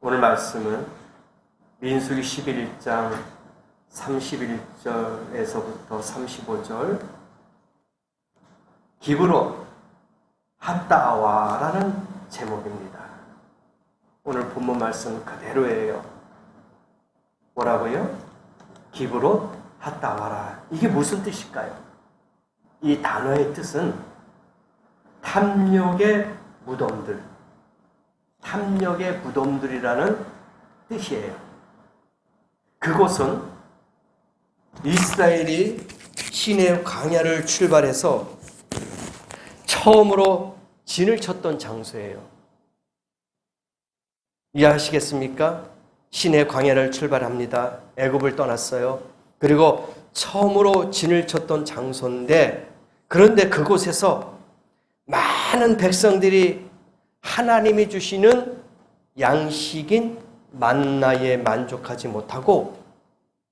오늘 말씀은 민수기 11장 31절에서부터 35절 기브롯 핫다와라는 제목입니다. 오늘 본문 말씀 그대로예요. 뭐라고요? 기브롯 핫다와라. 이게 무슨 뜻일까요? 이 단어의 뜻은 탐욕의 무덤들, 탐욕의 무덤들이라는 뜻이에요. 그곳은 이스라엘이 시내 광야를 출발해서 처음으로 진을 쳤던 장소예요. 이해하시겠습니까? 시내 광야를 출발합니다. 애굽을 떠났어요. 그리고 처음으로 진을 쳤던 장소인데, 그런데 그곳에서 많은 백성들이 하나님이 주시는 양식인 만나에 만족하지 못하고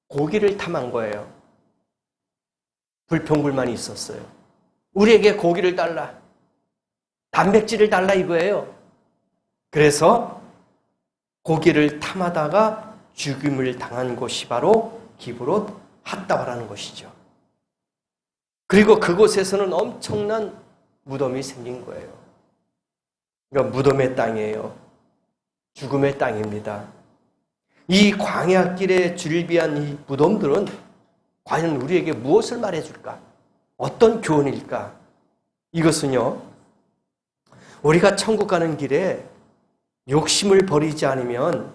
고기를 탐한 거예요. 불평불만이 있었어요. 우리에게 고기를 달라, 단백질을 달라 이거예요. 그래서 고기를 탐하다가 죽임을 당한 곳이 바로 기브롯 핫다와라는 것이죠. 그리고 그곳에서는 엄청난 무덤이 생긴 거예요. 그러니까 무덤의 땅이에요. 죽음의 땅입니다. 이 광야길에 즐비한 이 무덤들은 과연 우리에게 무엇을 말해줄까? 어떤 교훈일까? 이것은요, 우리가 천국 가는 길에 욕심을 버리지 않으면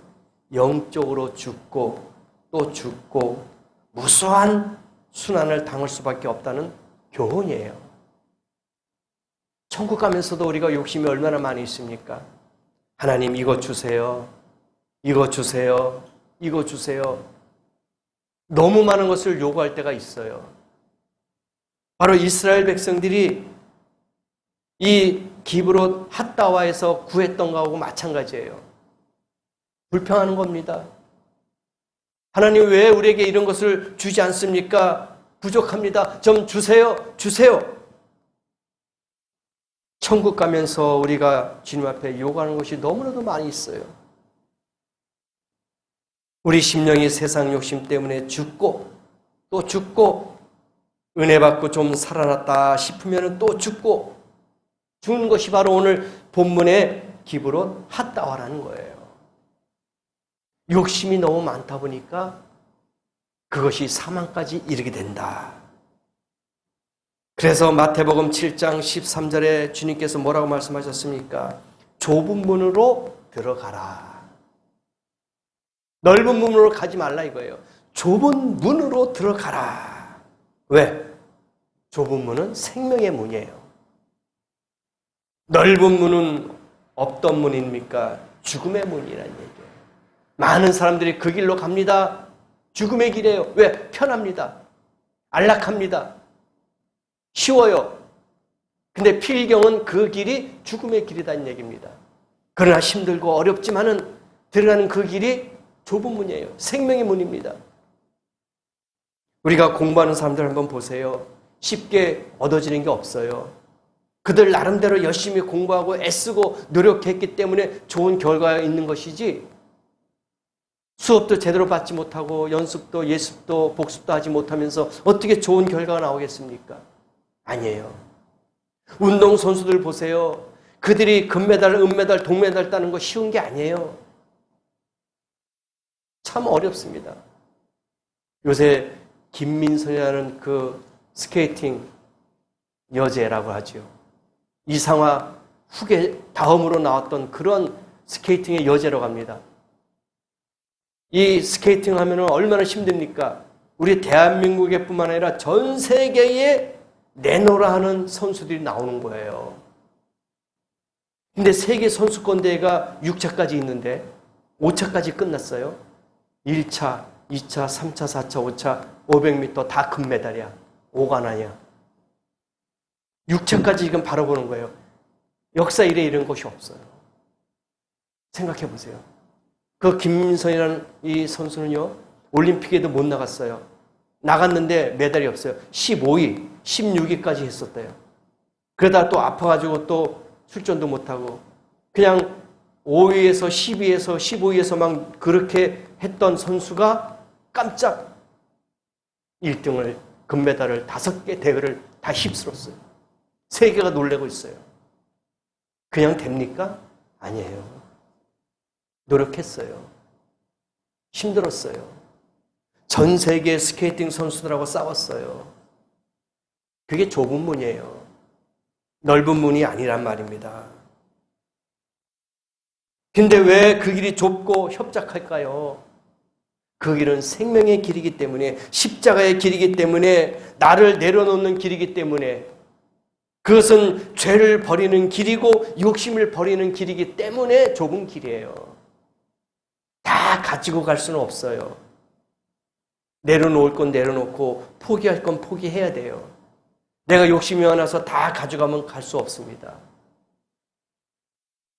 영적으로 죽고 또 죽고 무수한 순환을 당할 수밖에 없다는 교훈이에요. 천국 가면서도 우리가 욕심이 얼마나 많이 있습니까? 하나님 이거 주세요. 이거 주세요. 이거 주세요. 너무 많은 것을 요구할 때가 있어요. 바로 이스라엘 백성들이 이 기브롯 핫다와에서 구했던 거하고 마찬가지예요. 불평하는 겁니다. 하나님 왜 우리에게 이런 것을 주지 않습니까? 부족합니다. 좀 주세요. 주세요. 천국 가면서 우리가 주님 앞에 요구하는 것이 너무나도 많이 있어요. 우리 심령이 세상 욕심 때문에 죽고 또 죽고 은혜 받고 좀 살아났다 싶으면 또 죽고 죽는 것이 바로 오늘 본문의 기브롯 핫다와라는 거예요. 욕심이 너무 많다 보니까 그것이 사망까지 이르게 된다. 그래서 마태복음 7장 13절에 주님께서 뭐라고 말씀하셨습니까? 좁은 문으로 들어가라. 넓은 문으로 가지 말라 이거예요. 좁은 문으로 들어가라. 왜? 좁은 문은 생명의 문이에요. 넓은 문은 어떤 문입니까? 죽음의 문이라는 얘기예요. 많은 사람들이 그 길로 갑니다. 죽음의 길이에요. 왜? 편합니다. 안락합니다. 쉬워요. 근데 필경은 그 길이 죽음의 길이라는 얘기입니다. 그러나 힘들고 어렵지만은 들어가는 그 길이 좁은 문이에요. 생명의 문입니다. 우리가 공부하는 사람들 한번 보세요. 쉽게 얻어지는 게 없어요. 그들 나름대로 열심히 공부하고 애쓰고 노력했기 때문에 좋은 결과가 있는 것이지, 수업도 제대로 받지 못하고 연습도 예습도 복습도 하지 못하면서 어떻게 좋은 결과가 나오겠습니까? 아니에요. 운동선수들 보세요. 그들이 금메달, 은메달, 동메달 따는 거 쉬운 게 아니에요. 참 어렵습니다. 요새 김민선이라는 그 스케이팅 여제라고 하죠. 이상화 후계 다음으로 나왔던 그런 스케이팅의 여제라고 합니다. 이 스케이팅 하면 얼마나 힘듭니까? 우리 대한민국에 뿐만 아니라 전 세계에 내놓으라 하는 선수들이 나오는 거예요. 근데 세계 선수권 대회가 6차까지 있는데 5차까지 끝났어요. 1차, 2차, 3차, 4차, 5차, 500m 다 금메달이야. 5관왕이야. 6차까지 지금 바라보는 거예요. 역사 이래 이런 것이 없어요. 생각해 보세요. 그 김민선이라는 이 선수는요, 올림픽에도 못 나갔어요. 나갔는데 메달이 없어요. 15위, 16위까지 했었대요. 그러다 또 아파가지고 또 출전도 못하고 그냥 5위에서 12위에서 15위에서 막 그렇게 했던 선수가 깜짝 1등을 금메달을 5개 대회를 다 휩쓸었어요. 세계가 놀래고 있어요. 그냥 됩니까? 아니에요. 노력했어요. 힘들었어요. 전 세계 스케이팅 선수들하고 싸웠어요. 그게 좁은 문이에요. 넓은 문이 아니란 말입니다. 근데 왜 그 길이 좁고 협착할까요? 그 길은 생명의 길이기 때문에, 십자가의 길이기 때문에, 나를 내려놓는 길이기 때문에, 그것은 죄를 버리는 길이고 욕심을 버리는 길이기 때문에 좁은 길이에요. 다 가지고 갈 수는 없어요. 내려놓을 건 내려놓고 포기할 건 포기해야 돼요. 내가 욕심이 많아서 다 가져가면 갈 수 없습니다.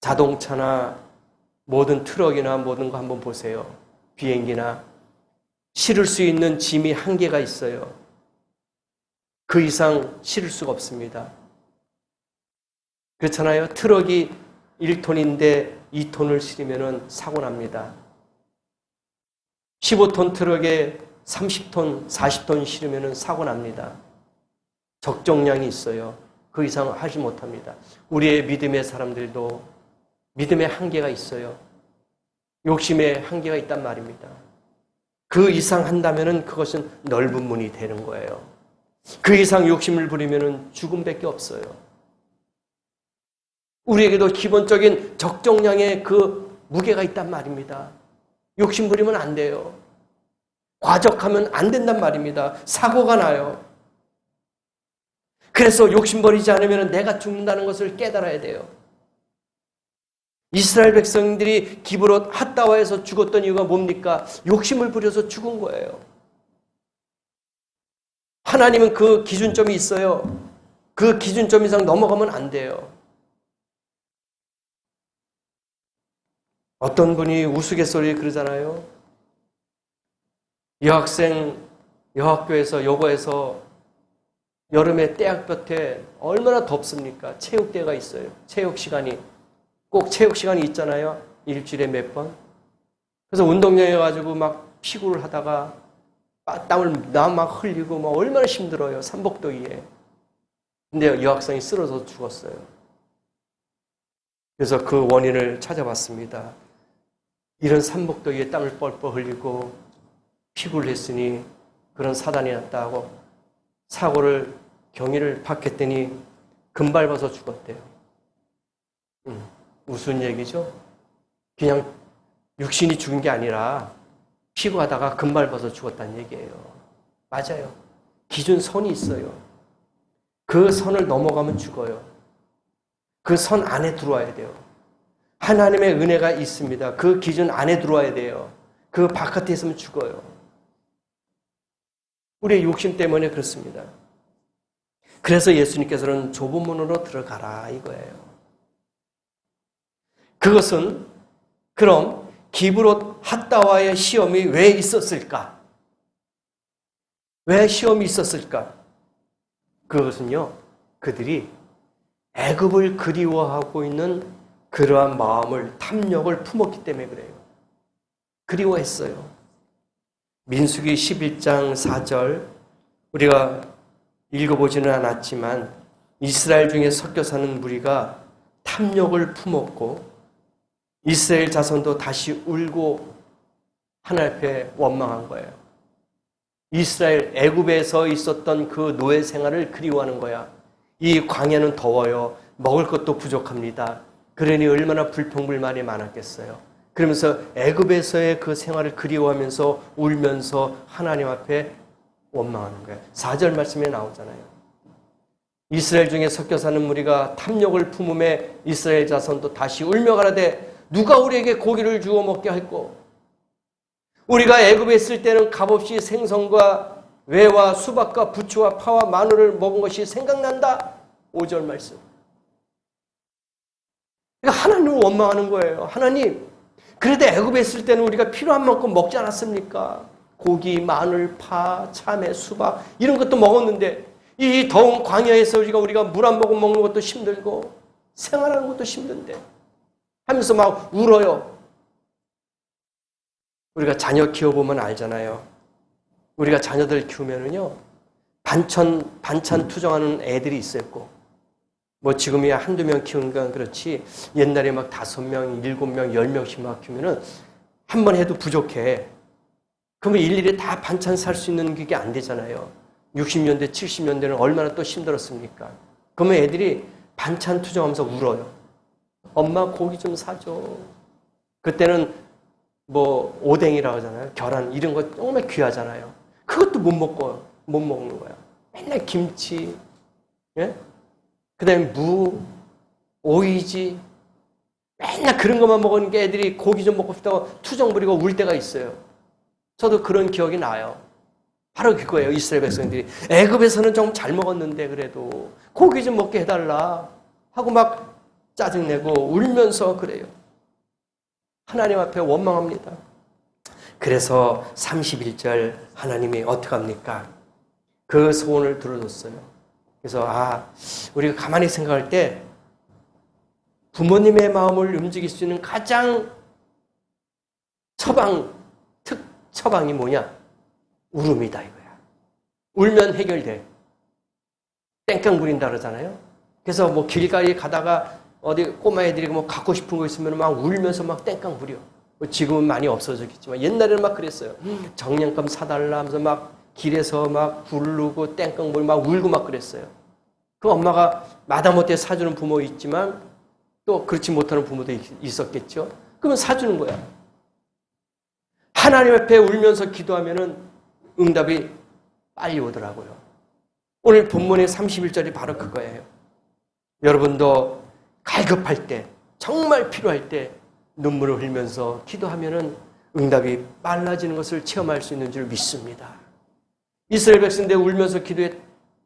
자동차나 모든 트럭이나 모든 거 한번 보세요. 비행기나 실을 수 있는 짐이 한계가 있어요. 그 이상 실을 수가 없습니다. 그렇잖아요. 트럭이 1톤인데 2톤을 실으면 사고 납니다. 15톤 트럭에 30톤, 40톤 실으면 사고 납니다. 적정량이 있어요. 그 이상 하지 못합니다. 우리의 믿음의 사람들도 믿음의 한계가 있어요. 욕심의 한계가 있단 말입니다. 그 이상 한다면 그것은 넓은 문이 되는 거예요. 그 이상 욕심을 부리면 죽음밖에 없어요. 우리에게도 기본적인 적정량의 그 무게가 있단 말입니다. 욕심 부리면 안 돼요. 과적하면 안 된단 말입니다. 사고가 나요. 그래서 욕심 버리지 않으면 내가 죽는다는 것을 깨달아야 돼요. 이스라엘 백성들이 기브롯 핫다와에서 죽었던 이유가 뭡니까? 욕심을 부려서 죽은 거예요. 하나님은 그 기준점이 있어요. 그 기준점 이상 넘어가면 안 돼요. 어떤 분이 우스갯소리 그러잖아요. 여학교에서 여고에서 여름에 떼학볕에 얼마나 덥습니까? 체육대회가 있어요. 체육 시간이. 꼭 체육 시간이 있잖아요. 일주일에 몇 번. 그래서 운동장에 가지고 막 피구를 하다가 땀을 막 흘리고 막 얼마나 힘들어요. 삼복도위에. 근데 여학생이 쓰러져서 죽었어요. 그래서 그 원인을 찾아봤습니다. 이런 삼복도위에 땀을 뻘뻘 흘리고 피구를 했으니 그런 사단이 났다고 경위를 받겠더니 금 밟아서 죽었대요. 무슨 얘기죠? 그냥 육신이 죽은 게 아니라 피구하다가 금 밟아서 죽었다는 얘기예요. 맞아요. 기준선이 있어요. 그 선을 넘어가면 죽어요. 그 선 안에 들어와야 돼요. 하나님의 은혜가 있습니다. 그 기준 안에 들어와야 돼요. 그 바깥에 있으면 죽어요. 우리의 욕심 때문에 그렇습니다. 그래서 예수님께서는 좁은 문으로 들어가라 이거예요. 그것은 그럼 기브롯 핫다와의 시험이 왜 있었을까? 왜 시험이 있었을까? 그것은요, 그들이 애굽을 그리워하고 있는 그러한 마음을, 탐욕을 품었기 때문에 그래요. 그리워했어요. 민수기 11장 4절 우리가 읽어보지는 않았지만 이스라엘 중에 섞여 사는 무리가 탐욕을 품었고 이스라엘 자손도 다시 울고 하나님 앞에 원망한 거예요. 이스라엘 애굽에서 있었던 그 노예 생활을 그리워하는 거야. 이 광야는 더워요. 먹을 것도 부족합니다. 그러니 얼마나 불평불만이 많았겠어요. 그러면서 애굽에서의 그 생활을 그리워하면서 울면서 하나님 앞에 원망하는 거예요. 4절 말씀에 나오잖아요. 이스라엘 중에 섞여 사는 무리가 탐욕을 품음에 이스라엘 자손도 다시 울며 가라되 누가 우리에게 고기를 주워 먹게 할꼬? 우리가 애굽에 있을 때는 값없이 생선과 외와 수박과 부추와 파와 마늘을 먹은 것이 생각난다. 5절 말씀. 그러니까 하나님을 원망하는 거예요. 하나님, 그래도 애굽에 있을 때는 우리가 필요한 만큼 먹지 않았습니까? 고기, 마늘, 파, 참외, 수박 이런 것도 먹었는데 이 더운 광야에서 우리가 물 한 모금 먹는 것도 힘들고 생활하는 것도 힘든데 하면서 막 울어요. 우리가 자녀 키워보면 알잖아요. 우리가 자녀들 키우면은요, 반찬 투정하는 애들이 있었고, 뭐 지금이야 한두 명 키우는 건 그렇지, 옛날에 막 5명, 7명, 10명씩 막 키우면은 한 번 해도 부족해. 그러면 일일이 다 반찬 살 수 있는 게 안 되잖아요. 60년대, 70년대는 얼마나 또 힘들었습니까? 그러면 애들이 반찬 투정하면서 울어요. 엄마 고기 좀 사줘. 그때는 뭐 오뎅이라고 하잖아요. 계란 이런 거 정말 귀하잖아요. 그것도 못 먹는 거야. 맨날 김치, 예? 그다음에 무, 오이지, 맨날 그런 것만 먹으니까 애들이 고기 좀 먹고 싶다고 투정 부리고 울 때가 있어요. 저도 그런 기억이 나요. 바로 그거예요. 이스라엘 백성들이 애굽에서는 좀 잘 먹었는데 그래도 고기 좀 먹게 해달라 하고 막 짜증내고 울면서 그래요. 하나님 앞에 원망합니다. 그래서 31절 하나님이 어떻게 합니까? 그 소원을 들어줬어요. 그래서 우리가 가만히 생각할 때 부모님의 마음을 움직일 수 있는 가장 처방이 뭐냐? 울음이다 이거야. 울면 해결돼. 땡깡 부린다 그러잖아요. 그래서 뭐 길가에 가다가 어디 꼬마애들이 뭐 갖고 싶은 거 있으면 막 울면서 막 땡깡 부려. 뭐 지금은 많이 없어졌겠지만 옛날에는 막 그랬어요. 정량감 사달라 하면서 막 길에서 막 부르고 땡깡 부리고 막 울고 막 그랬어요. 그 엄마가 마다못해 사주는 부모 있지만 또 그렇지 못하는 부모도 있었겠죠. 그러면 사주는 거야. 하나님 앞에 울면서 기도하면은 응답이 빨리 오더라고요. 오늘 본문의 31절이 바로 그거예요. 여러분도 갈급할 때, 정말 필요할 때 눈물을 흘리면서 기도하면은 응답이 빨라지는 것을 체험할 수 있는 줄 믿습니다. 이스라엘 백성들 울면서 기도에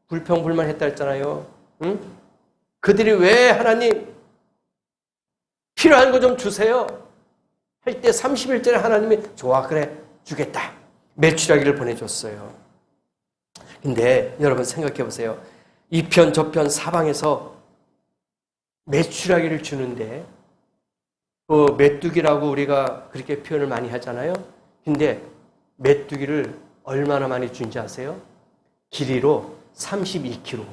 불평불만했다 했잖아요. 응? 그들이 왜 하나님 필요한 거 좀 주세요 할 때 31절에 하나님이 좋아 그래 주겠다. 메추라기를 보내줬어요. 근데 여러분 생각해 보세요. 이편 저편 사방에서 메추라기를 주는데 그 메뚜기라고 우리가 그렇게 표현을 많이 하잖아요. 근데 메뚜기를 얼마나 많이 준지 아세요? 길이로 32kg.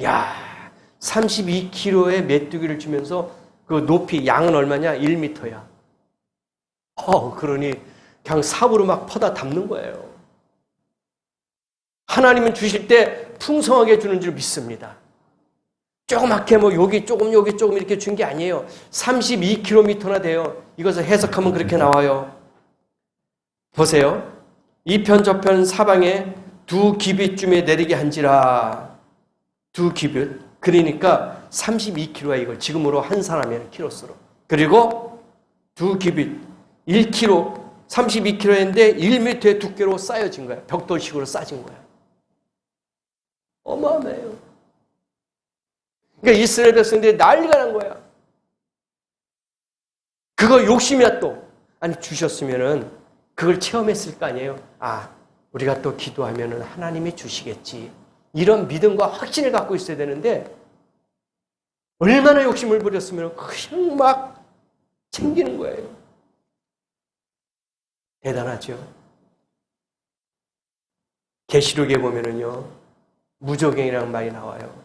야, 32kg의 메뚜기를 주면서 그 높이 양은 얼마냐? 1m야. 그러니 그냥 삽으로 막 퍼다 담는 거예요. 하나님은 주실 때 풍성하게 주는 줄 믿습니다. 조그맣게 뭐 여기 조금 이렇게 준 게 아니에요. 32km나 돼요. 이것을 해석하면 그렇게 나와요. 보세요. 이편 저편 사방에 2규빗쯤에 내리게 한지라. 2규빗. 그러니까 32kg야 이걸. 지금으로 한 사람의 키로수로. 그리고 2규빗. 1kg. 32kg인데 1m의 두께로 쌓여진 거야. 벽돌식으로 쌓진 거야. 어마어마해요. 그러니까 이스라엘 백성들이 난리가 난 거야. 그거 욕심이야 또. 아니 주셨으면은 그걸 체험했을 거 아니에요. 우리가 또 기도하면은 하나님이 주시겠지. 이런 믿음과 확신을 갖고 있어야 되는데 얼마나 욕심을 부렸으면 그냥 막 챙기는 거예요. 대단하죠. 계시록에 보면은요. 무조갱이라는 말이 나와요.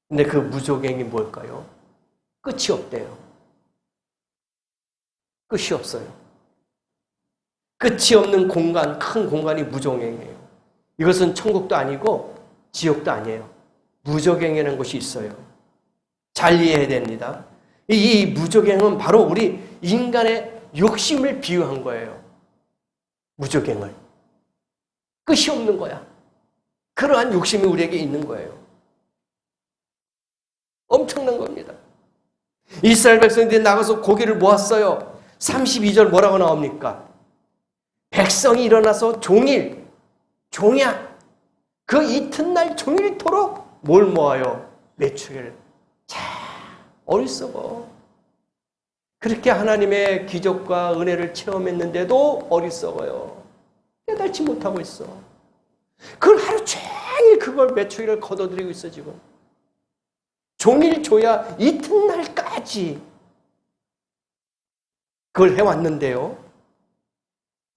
근데 그 무조갱이 뭘까요? 끝이 없대요. 끝이 없어요. 끝이 없는 공간, 큰 공간이 무조갱이에요. 이것은 천국도 아니고 지옥도 아니에요. 무조갱이라는 곳이 있어요. 잘 이해해야 됩니다. 이 무조갱은 바로 우리 인간의 욕심을 비유한 거예요. 무조갱을. 끝이 없는 거야. 그러한 욕심이 우리에게 있는 거예요. 엄청난 겁니다. 이스라엘 백성들이 나가서 고기를 모았어요. 32절 뭐라고 나옵니까? 백성이 일어나서 종야 그 이튿날 종일토록 뭘 모아요? 메추리를. 자, 어리석어. 그렇게 하나님의 기적과 은혜를 체험했는데도 어리석어요. 깨닫지 못하고 있어. 그걸 하루 종일 그걸 메추리를 걷어들이고 있어 지금. 종일 줘야 이튿날까지 그걸 해왔는데요.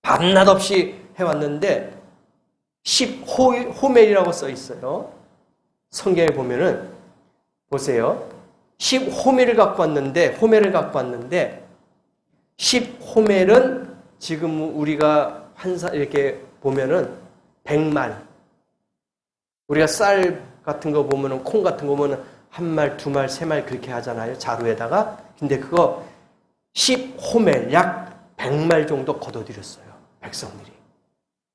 밤낮 없이 해왔는데 10호멜이라고 써 있어요. 성경에 보면은 보세요. 10호멜을 갖고 왔는데 10호멜은 지금 우리가 이렇게 보면은 100말. 우리가 쌀 같은 거 보면은 콩 같은 거 보면은 한 말, 두 말, 세 말 그렇게 하잖아요. 자루에다가. 근데 그거 10호멜 약 100말 정도 거둬들였어요. 백성들이.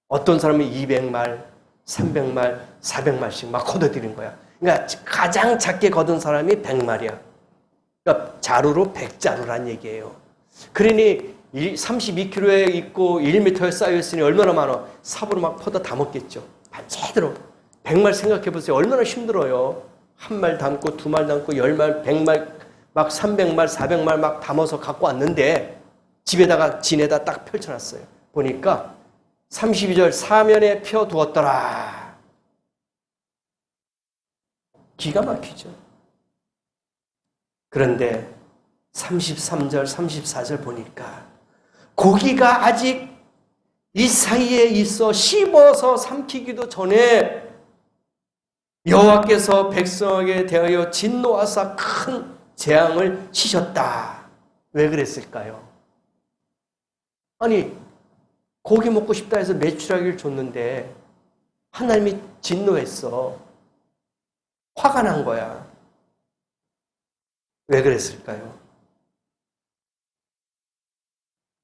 어떤 사람은 200말, 300말, 400말씩 막 거둬들인 거야. 그러니까 가장 작게 거둔 사람이 100말이야. 그러니까 자루로 100자루란 얘기예요. 그러니 32kg에 있고 1m에 쌓여있으니 얼마나 많아. 삽으로 막 퍼다 담았겠죠. 제대로. 100말 생각해보세요. 얼마나 힘들어요. 한 말 담고 두 말 담고 10말, 100말 막 300말, 400말 막 담아서 갖고 왔는데 집에다가 진에다 딱 펼쳐놨어요. 보니까 32절 사면에 펴두었더라. 기가 막히죠. 그런데 33절, 34절 보니까 고기가 아직 이 사이에 있어 씹어서 삼키기도 전에 여호와께서 백성에게 대하여 진노하사 큰 재앙을 치셨다. 왜 그랬을까요? 아니 고기 먹고 싶다 해서 메추라기를 줬는데 하나님이 진노했어. 화가 난 거야. 왜 그랬을까요?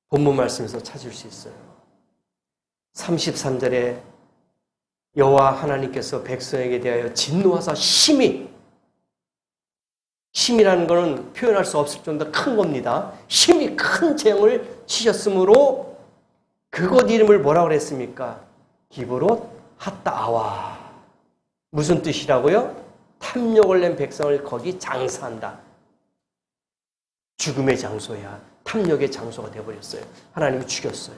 본문 말씀에서 찾을 수 있어요. 33절에 여호와 하나님께서 백성에게 대하여 진노하사 심이라는 것은 표현할 수 없을 정도로 큰 겁니다. 심히 큰 재앙을 치셨으므로 그곳 이름을 뭐라고 그랬습니까? 기브롯 핫다아와. 무슨 뜻이라고요? 탐욕을 낸 백성을 거기 장사한다. 죽음의 장소야. 탐욕의 장소가 되어버렸어요. 하나님이 죽였어요.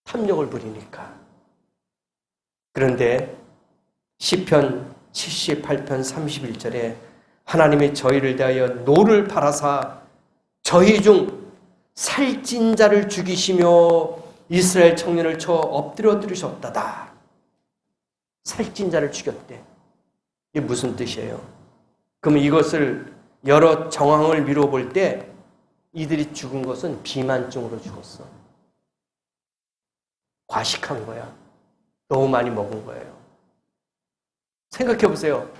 탐욕을 부리니까. 그런데 시편 78편 31절에 하나님이 저희를 대하여 노를 바라사 저희 중 살찐 자를 죽이시며 이스라엘 청년을 쳐 엎드려 들으셨다다. 살찐 자를 죽였대. 이게 무슨 뜻이에요? 그러면 이것을 여러 정황을 미뤄 볼 때 이들이 죽은 것은 비만증으로 죽었어. 과식한 거야. 너무 많이 먹은 거예요. 생각해 보세요.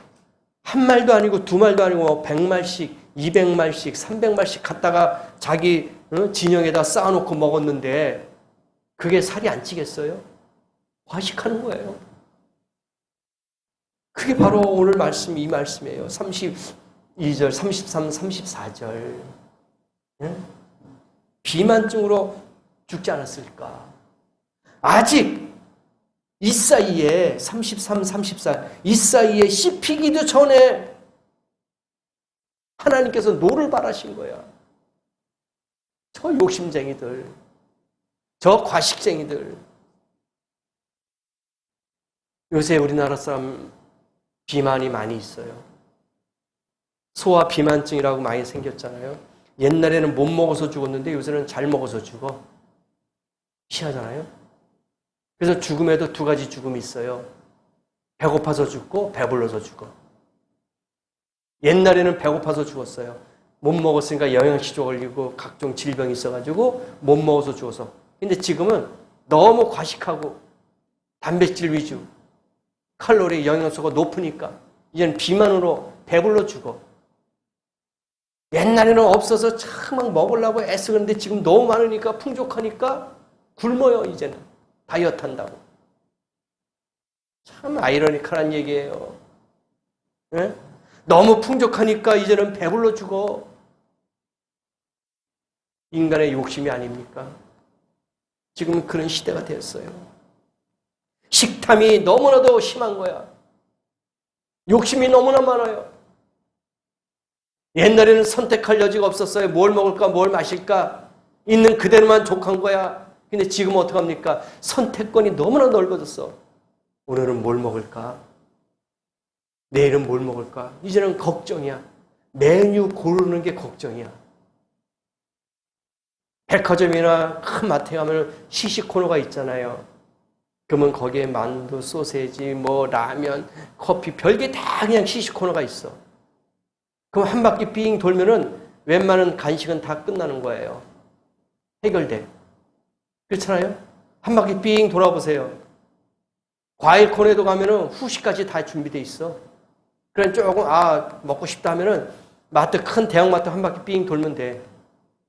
한 말도 아니고 두 말도 아니고 100말씩, 200말씩, 300말씩 갖다가 자기 진영에다 쌓아놓고 먹었는데 그게 살이 안 찌겠어요? 과식하는 거예요. 그게 바로 오늘 말씀, 이 말씀이에요. 32절, 33, 34절. 비만증으로 죽지 않았을까? 아직 이 사이에 33, 34, 이 사이에 씹히기도 전에 하나님께서 노를 바라신 거야. 저 욕심쟁이들, 저 과식쟁이들. 요새 우리나라 사람 비만이 많이 있어요. 소아 비만증이라고 많이 생겼잖아요. 옛날에는 못 먹어서 죽었는데 요새는 잘 먹어서 죽어. 희하잖아요. 그래서 죽음에도 두 가지 죽음이 있어요. 배고파서 죽고 배불러서 죽어. 옛날에는 배고파서 죽었어요. 못 먹었으니까 영양실조 걸리고 각종 질병이 있어가지고 못 먹어서 죽어서. 근데 지금은 너무 과식하고 단백질 위주, 칼로리, 영양소가 높으니까 이제는 비만으로 배불러 죽어. 옛날에는 없어서 참 막 먹으려고 애쓰는데 지금 너무 많으니까 풍족하니까 굶어요. 이제는. 다이어트 한다고. 참 아이러니컬한 얘기예요. 네? 너무 풍족하니까 이제는 배불러 죽어. 인간의 욕심이 아닙니까? 지금 그런 시대가 되었어요. 식탐이 너무나도 심한 거야. 욕심이 너무나 많아요. 옛날에는 선택할 여지가 없었어요. 뭘 먹을까, 뭘 마실까. 있는 그대로만 족한 거야. 근데 지금 어떡합니까? 선택권이 너무나 넓어졌어. 오늘은 뭘 먹을까? 내일은 뭘 먹을까? 이제는 걱정이야. 메뉴 고르는 게 걱정이야. 백화점이나 큰 마트에 가면 시식 코너가 있잖아요. 그러면 거기에 만두, 소세지, 뭐 라면, 커피, 별게 다 그냥 시식 코너가 있어. 그럼 한 바퀴 삥 돌면은 웬만한 간식은 다 끝나는 거예요. 해결돼. 그렇잖아요? 한 바퀴 삥 돌아보세요. 과일 코너에도 가면은 후식까지 다 준비돼 있어. 그럼 조금 먹고 싶다 하면은 마트, 큰 대형마트 한 바퀴 삥 돌면 돼.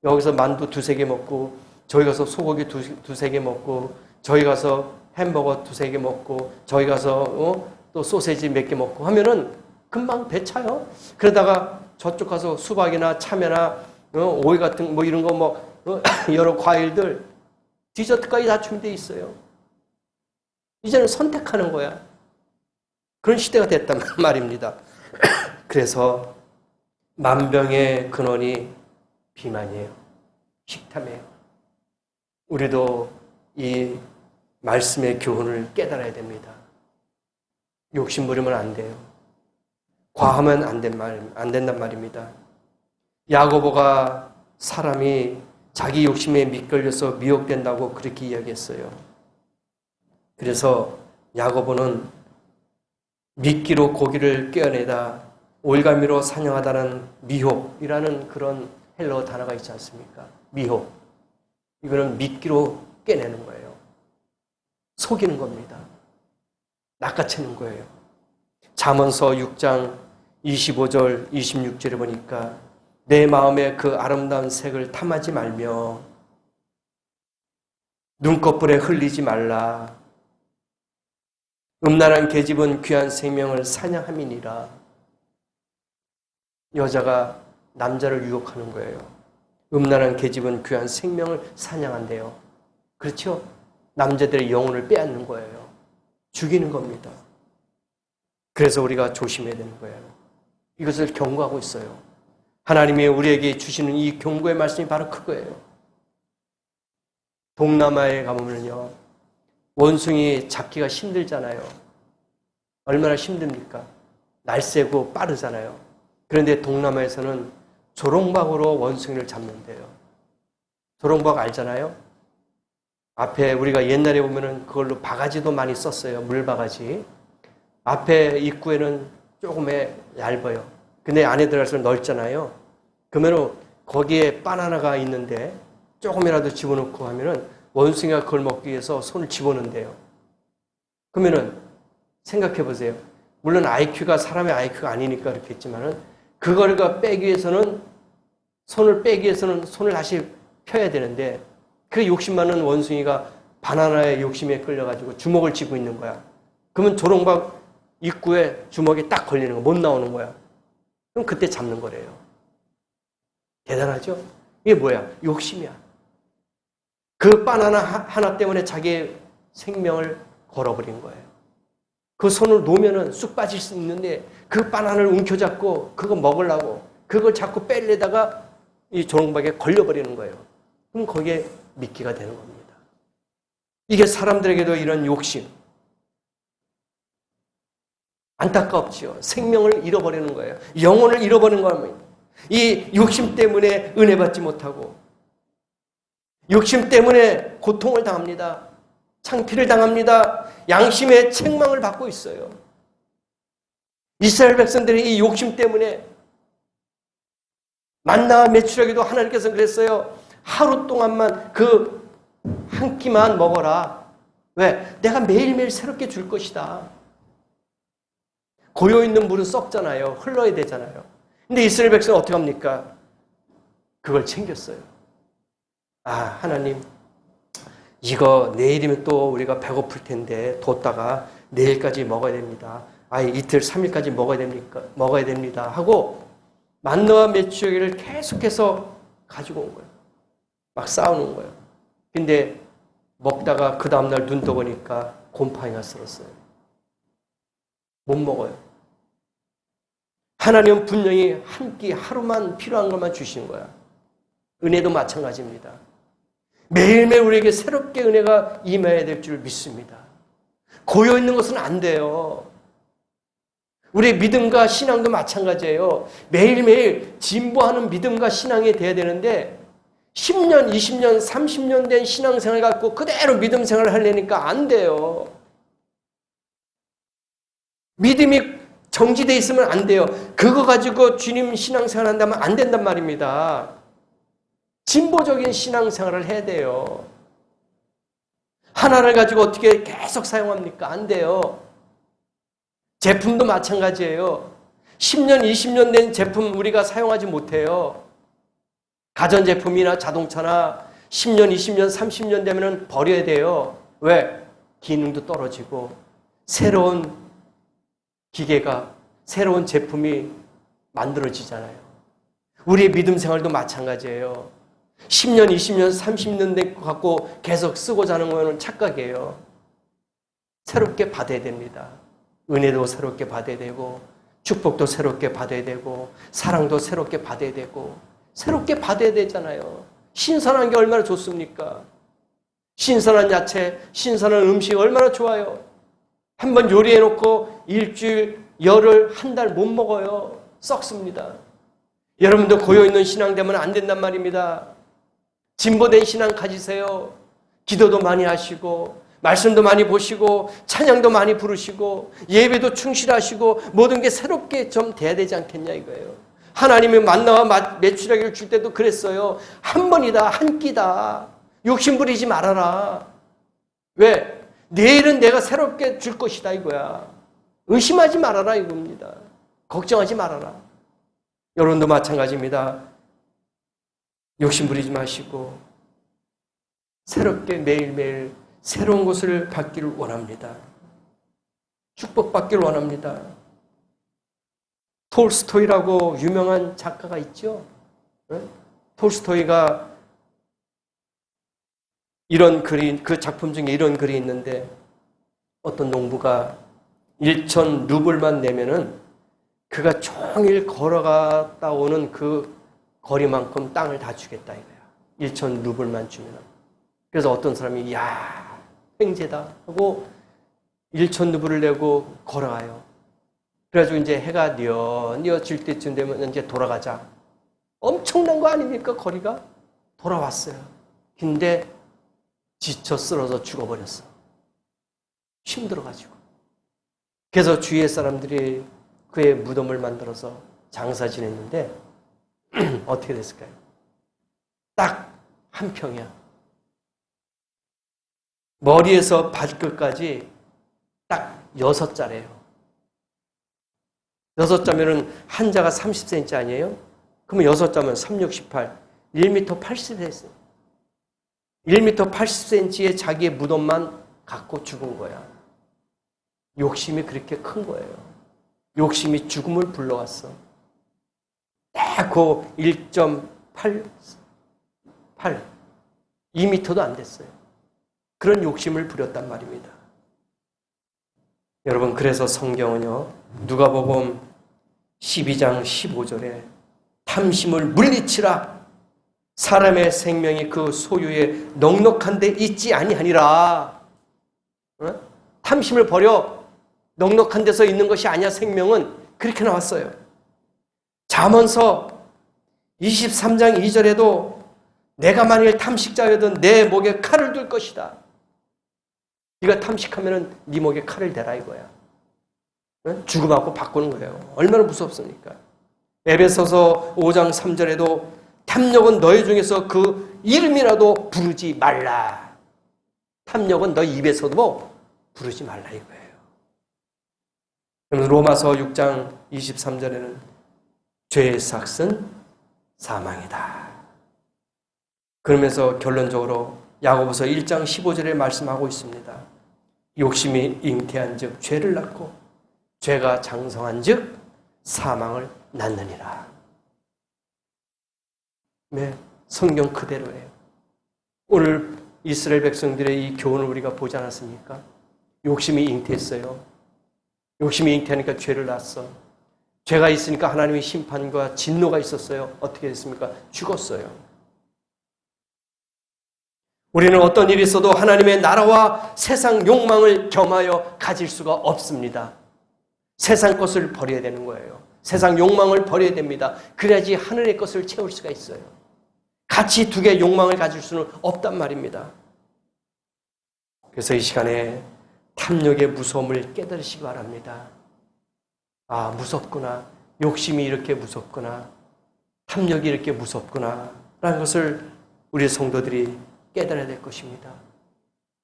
여기서 만두 두세 개 먹고, 저기 가서 소고기 두세 개 먹고, 저기 가서 햄버거 두세 개 먹고, 저기 가서 또 소세지 몇 개 먹고 하면은 금방 배 차요. 그러다가 저쪽 가서 수박이나 참외나 오이 같은 뭐 이런 거 여러 과일들, 디저트까지 다 준비되어 있어요. 이제는 선택하는 거야. 그런 시대가 됐단 말입니다. 그래서 만병의 근원이 비만이에요. 식탐이에요. 우리도 이 말씀의 교훈을 깨달아야 됩니다. 욕심 부리면 안 돼요. 과하면 안 된단 말입니다. 야고보가 사람이 자기 욕심에 미끌려서 미혹된다고 그렇게 이야기했어요. 그래서 야고보는 미끼로 고기를 꿰어내다 올가미로 사냥하다는 미혹이라는 그런 헬러 단어가 있지 않습니까? 미혹. 이거는 미끼로 꿰내는 거예요. 속이는 겁니다. 낚아채는 거예요. 잠언서 6장 25절, 26절에 보니까 내 마음에 그 아름다운 색을 탐하지 말며 눈꺼풀에 흘리지 말라. 음란한 계집은 귀한 생명을 사냥함이니라. 여자가 남자를 유혹하는 거예요. 음란한 계집은 귀한 생명을 사냥한대요. 그렇죠? 남자들의 영혼을 빼앗는 거예요. 죽이는 겁니다. 그래서 우리가 조심해야 되는 거예요. 이것을 경고하고 있어요. 하나님이 우리에게 주시는 이 경고의 말씀이 바로 그거예요. 동남아에 가보면요, 원숭이 잡기가 힘들잖아요. 얼마나 힘듭니까? 날쌔고 빠르잖아요. 그런데 동남아에서는 조롱박으로 원숭이를 잡는데요. 조롱박 알잖아요? 앞에 우리가 옛날에 보면은 그걸로 바가지도 많이 썼어요. 물바가지. 앞에 입구에는 조금의 얇아요. 근데 안에 들어갈수록 넓잖아요. 그러면 거기에 바나나가 있는데 조금이라도 집어넣고 하면은 원숭이가 그걸 먹기 위해서 손을 집어넣는데요. 그러면은 생각해 보세요. 물론 IQ가 사람의 IQ가 아니니까 그렇게 했지만은 그거를 빼기 위해서는 손을 빼기 위해서는 손을 다시 펴야 되는데 그 욕심 많은 원숭이가 바나나의 욕심에 끌려가지고 주먹을 쥐고 있는 거야. 그러면 조롱박 입구에 주먹이 딱 걸리는 거야. 못 나오는 거야. 그럼 그때 잡는 거래요. 대단하죠? 이게 뭐야? 욕심이야. 그 바나나 하나 때문에 자기의 생명을 걸어버린 거예요. 그 손을 놓으면은 쑥 빠질 수 있는데 그 바나나를 움켜잡고 그거 먹으려고 그걸 자꾸 빼려다가 이 조롱박에 걸려버리는 거예요. 그럼 거기에 미끼가 되는 겁니다. 이게 사람들에게도 이런 욕심. 안타깝지요. 생명을 잃어버리는 거예요. 영혼을 잃어버리는 겁니다. 이 욕심 때문에 은혜 받지 못하고 욕심 때문에 고통을 당합니다. 창피를 당합니다. 양심의 책망을 받고 있어요. 이스라엘 백성들이 이 욕심 때문에 만나와 메추라기도 하나님께서 그랬어요. 하루 동안만 그 한 끼만 먹어라. 왜? 내가 매일매일 새롭게 줄 것이다. 고여있는 물은 썩잖아요. 흘러야 되잖아요. 근데 이스라엘 백성은 어떻게 합니까? 그걸 챙겼어요. 하나님, 이거 내일이면 또 우리가 배고플 텐데 뒀다가 내일까지 먹어야 됩니다. 이틀, 3일까지 먹어야 됩니다. 하고 만나와 메추라기를 계속해서 가지고 온 거예요. 막 쌓아놓은 거예요. 근데 먹다가 그 다음날 눈 떠보니까 곰팡이가 쓸었어요. 못 먹어요. 하나님은 분명히 한 끼 하루만 필요한 것만 주시는 거야. 은혜도 마찬가지입니다. 매일매일 우리에게 새롭게 은혜가 임해야 될 줄 믿습니다. 고여있는 것은 안 돼요. 우리 믿음과 신앙도 마찬가지예요. 매일매일 진보하는 믿음과 신앙이 돼야 되는데 10년, 20년, 30년 된 신앙생활 갖고 그대로 믿음 생활을 하려니까 안 돼요. 믿음이 정지되어 있으면 안 돼요. 그거 가지고 주님 신앙생활 한다면 안 된단 말입니다. 진보적인 신앙생활을 해야 돼요. 하나를 가지고 어떻게 계속 사용합니까? 안 돼요. 제품도 마찬가지예요. 10년, 20년 된 제품 우리가 사용하지 못해요. 가전제품이나 자동차나 10년, 20년, 30년 되면 버려야 돼요. 왜? 기능도 떨어지고 새로운 기계가, 새로운 제품이 만들어지잖아요. 우리의 믿음 생활도 마찬가지예요. 10년, 20년, 30년 된 거 갖고 계속 쓰고 자는 거는 착각이에요. 새롭게 받아야 됩니다. 은혜도 새롭게 받아야 되고 축복도 새롭게 받아야 되고 사랑도 새롭게 받아야 되고 새롭게 받아야 되잖아요. 신선한 게 얼마나 좋습니까? 신선한 야채, 신선한 음식 얼마나 좋아요. 한번 요리해놓고 일주일, 열흘, 한 달 못 먹어요. 썩습니다. 여러분도 고여있는 신앙 되면 안 된단 말입니다. 진보된 신앙 가지세요. 기도도 많이 하시고 말씀도 많이 보시고 찬양도 많이 부르시고 예배도 충실하시고 모든 게 새롭게 좀 돼야 되지 않겠냐 이거예요. 하나님이 만나와 메추라기를 줄 때도 그랬어요. 한 번이다, 한 끼다. 욕심 부리지 말아라. 왜? 내일은 내가 새롭게 줄 것이다 이거야. 의심하지 말아라 이겁니다. 걱정하지 말아라. 여러분도 마찬가지입니다. 욕심 부리지 마시고 새롭게 매일매일 새로운 것을 받기를 원합니다. 축복받기를 원합니다. 톨스토이라고 유명한 작가가 있죠. 톨스토이가 이런 글이, 그 작품 중에 이런 글이 있는데 어떤 농부가 1천 루블만 내면은 그가 종일 걸어갔다 오는 그 거리만큼 땅을 다 주겠다 이거야. 1천 루블만 주면. 그래서 어떤 사람이 야 횡재다 하고 1천 루블을 내고 걸어가요. 그래가지고 이제 해가 뉘어질 때쯤 되면 이제 돌아가자. 엄청난 거 아닙니까 거리가? 돌아왔어요. 근데 지쳐 쓰러져 죽어버렸어. 힘들어가지고. 그래서 주위의 사람들이 그의 무덤을 만들어서 장사 지냈는데 어떻게 됐을까요? 딱 한 평이야. 머리에서 발끝까지 딱 6자래요. 6자면은 한 자가 30cm 아니에요? 그러면 6자면 3, 6, 18, 1m 80 됐어요. 1m 80cm의 자기의 무덤만 갖고 죽은 거야. 욕심이 그렇게 큰 거예요. 욕심이 죽음을 불러왔어. 딱 그 1.8, 2m도 안 됐어요. 그런 욕심을 부렸단 말입니다. 여러분, 그래서 성경은요, 누가복음 12장 15절에 탐심을 물리치라. 사람의 생명이 그 소유에 넉넉한 데 있지 아니하니라. 탐심을 버려. 넉넉한 데서 있는 것이 아니야. 생명은 그렇게 나왔어요. 잠언서 23장 2절에도 내가 만일 탐식자여든 내 목에 칼을 둘 것이다. 네가 탐식하면 네 목에 칼을 대라 이거야. 죽음하고 바꾸는 거예요. 얼마나 무섭습니까? 에베소서 5장 3절에도 탐욕은 너희 중에서 그 이름이라도 부르지 말라. 탐욕은 너희 입에서도 부르지 말라 이거예요. 로마서 6장 23절에는 죄의 삭은 사망이다. 그러면서 결론적으로 야고보서 1장 15절에 말씀하고 있습니다. 욕심이 잉태한 즉 죄를 낳고 죄가 장성한 즉 사망을 낳느니라. 네, 성경 그대로예요. 오늘 이스라엘 백성들의 이 교훈을 우리가 보지 않았습니까? 욕심이 잉태했어요. 욕심이 잉태하니까 죄를 낳았어. 죄가 있으니까 하나님의 심판과 진노가 있었어요. 어떻게 됐습니까? 죽었어요. 우리는 어떤 일이 있어도 하나님의 나라와 세상 욕망을 겸하여 가질 수가 없습니다. 세상 것을 버려야 되는 거예요. 세상 욕망을 버려야 됩니다. 그래야지 하늘의 것을 채울 수가 있어요. 같이 두 개의 욕망을 가질 수는 없단 말입니다. 그래서 이 시간에 탐욕의 무서움을 깨달으시기 바랍니다. 아, 무섭구나. 욕심이 이렇게 무섭구나. 탐욕이 이렇게 무섭구나. 라는 것을 우리 성도들이 깨달아야 될 것입니다.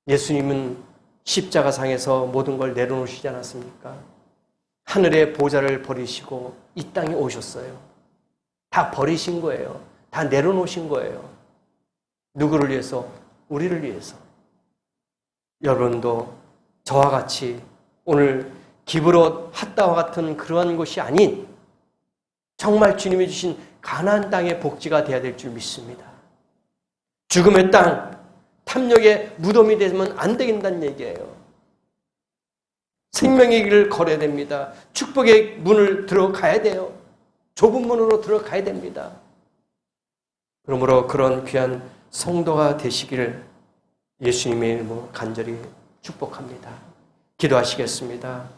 예수님은 십자가상에서 모든 걸 내려놓으시지 않았습니까? 하늘의 보좌를 버리시고 이 땅에 오셨어요. 다 버리신 거예요. 다 내려놓으신 거예요. 누구를 위해서? 우리를 위해서. 여러분도 저와 같이 오늘 기브롯 핫다와 같은 그러한 것이 아닌 정말 주님이 주신 가나안 땅의 복지가 되어야 될 줄 믿습니다. 죽음의 땅, 탐욕의 무덤이 되면 안 되겠다는 얘기예요. 생명의 길을 걸어야 됩니다. 축복의 문을 들어가야 돼요. 좁은 문으로 들어가야 됩니다. 그러므로 그런 귀한 성도가 되시기를 예수님의 이름으로 간절히 축복합니다. 기도하시겠습니다.